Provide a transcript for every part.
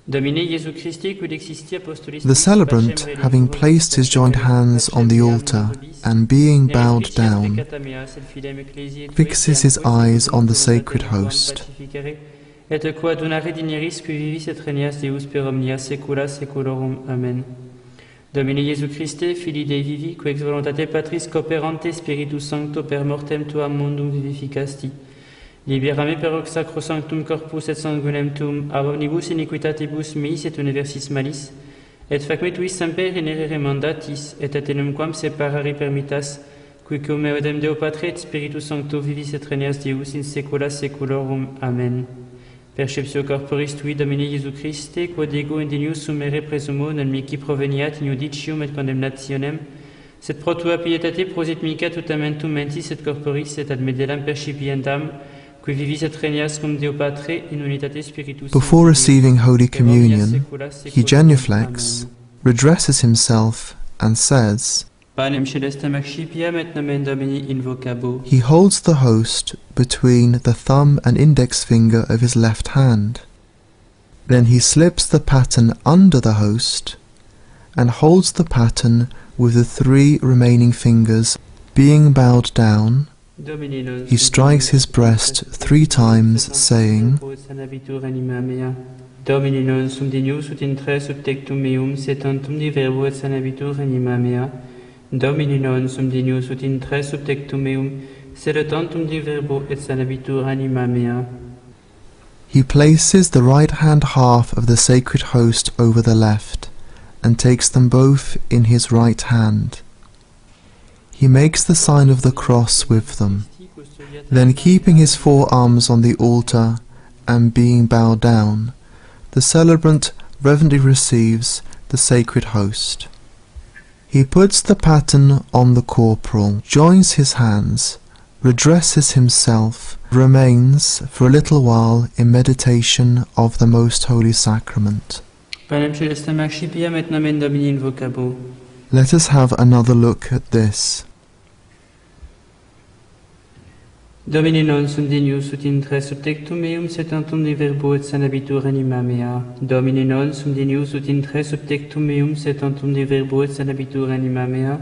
The celebrant, having placed his joined hands on the altar and being bowed down, fixes his eyes on the sacred host. Et quo donare digneris qui vivis et regnias Deus per omnia saecula saeculorum. Amen. Domine Iesu Christe, Filii Dei vivi, qui ex voluntate Patris cooperante Spiritus Sancto per mortem tuam mundum vivificasti, liberame per hoc sacrosanctum corpus et sanguinem tuum, ab omnibus iniquitatibus meis et universis malis, et facme tuis semper inerere mandatis, et atenumquam separare permittas, qui cum eodem Deo Patre et Spiritus Sancto vivis et regnias Deus in saecula saeculorum. Amen. Perceptio corporis tui, Domine Iesu Christe, quod ego indenius sumere presumo, non mihi proveniat in judicium et condemnationem, sed pro tua pietate prosit mica tutamentum mentis et corporis, et ad medelam percipiendam, qui vivis et regnias cum Deo Patre in unitate Spiritus. Before receiving Holy Communion, he genuflects, redresses himself, and says, Panem celestem accipiam et nomen Domini invocabo. He holds the host between the thumb and index finger of his left hand. Then he slips the paten under the host and holds the paten with the 3 remaining fingers. Being bowed down, he strikes his breast 3 times, saying, Domini non sum dignus ut in tres ut tectum meum, se tantum di verbo et sanabitur anima mea. Domini non sum dignus ut in tres ut tectum meum, sed tantum di verbo et sanabitur anima mea. He places the right hand half of the sacred host over the left, and takes them both in his right hand. He makes the sign of the cross with them. Then, keeping his forearms on the altar and being bowed down, the celebrant reverently receives the sacred host. He puts the paten on the corporal, joins his hands, redresses himself, remains for a little while in meditation of the Most Holy Sacrament. Panem celestem accipiam et nomen Domini invocabo. Let us have another look at this. Domini non sum dignus ut in tres ut tectum meum, sed tantum di verbo et sanabitur anima mea. Domini non sum dignus ut in tres ut tectum meum, sed tantum di verbo et sanabitur anima mea.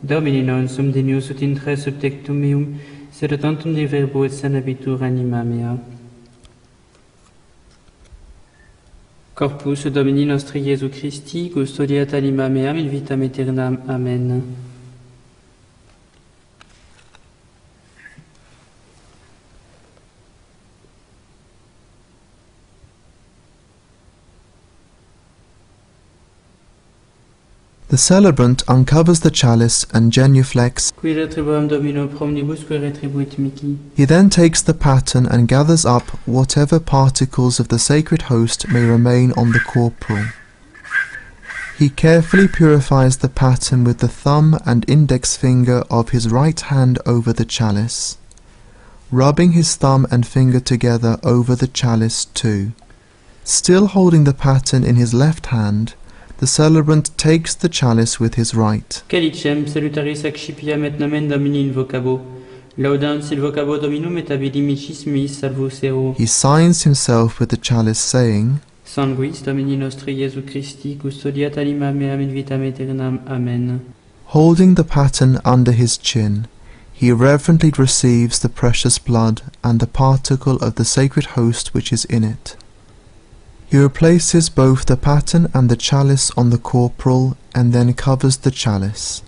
Domini non sum dignus ut in tres ut tectum meum, sed tantum di verbo et sanabitur anima mea. Corpus Domini nostri Iesu Christi, custodiat anima meam in vitam aeternam. Amen. The celebrant uncovers the chalice and genuflects. Qui retribuam Domino pro omnibusque retribuit mihi. He then takes the paten and gathers up whatever particles of the sacred host may remain on the corporal. He carefully purifies the paten with the thumb and index finger of his right hand over the chalice, rubbing his thumb and finger together over the chalice too. Still holding the paten in his left hand, the celebrant takes the chalice with his right. Calicem salutaris accipiam et nomen Domini invocabo. Laudans invocabo Dominum et abilimicis meis salvus ero. He signs himself with the chalice, saying, Sanguis Domini nostri Iesu Christi, custodiat anima meam in vitam aeternam. Amen. Holding the paten under his chin, he reverently receives the precious blood and the particle of the sacred host which is in it. He replaces both the paten and the chalice on the corporal and then covers the chalice.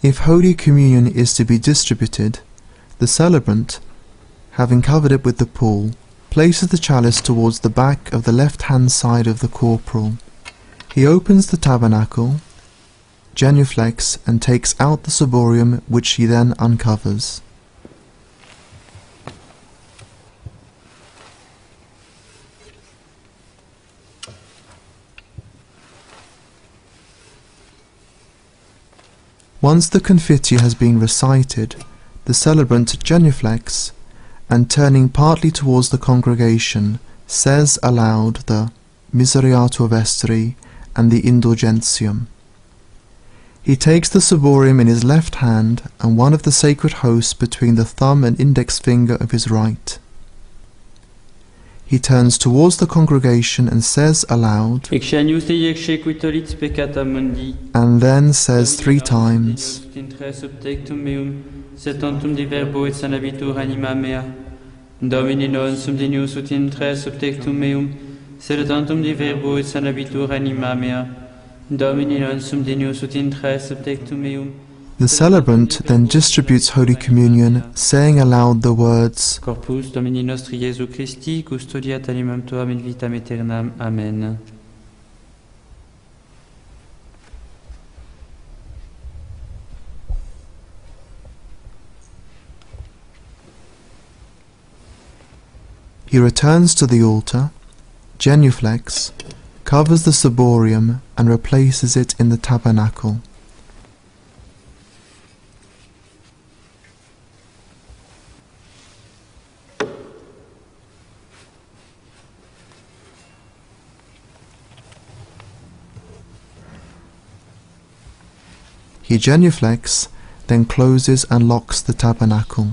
If Holy Communion is to be distributed, the celebrant, having covered it with the pool, places the chalice towards the back of the left-hand side of the corporal. He opens the tabernacle, genuflects, and takes out the ciborium, which he then uncovers. Once the Confiteor has been recited, the celebrant genuflects, and turning partly towards the congregation, says aloud the Misereatur Vestri and the Indulgentiam. He takes the ciborium in his left hand and one of the sacred hosts between the thumb and index finger of his right. He turns towards the congregation and says aloud, Ectianius de ecce quitolits peccata mundi. and then says 3 times, Intre subtectum meum, sed tantum de verbo et sanabitur anima mea. Domini non sum Deus ut intre subtectum meum, sed tantum de verbo et sanabitur anima mea. Domini non sum Deus ut intre subtectum meum. The celebrant then distributes Holy Communion, saying aloud the words, Corpus Domini nostri Iesu Christi, custodiat animam tuam in vitam aeternam. Amen. He returns to the altar, genuflects, covers the ciborium and replaces it in the tabernacle. He genuflects, then closes and locks the tabernacle.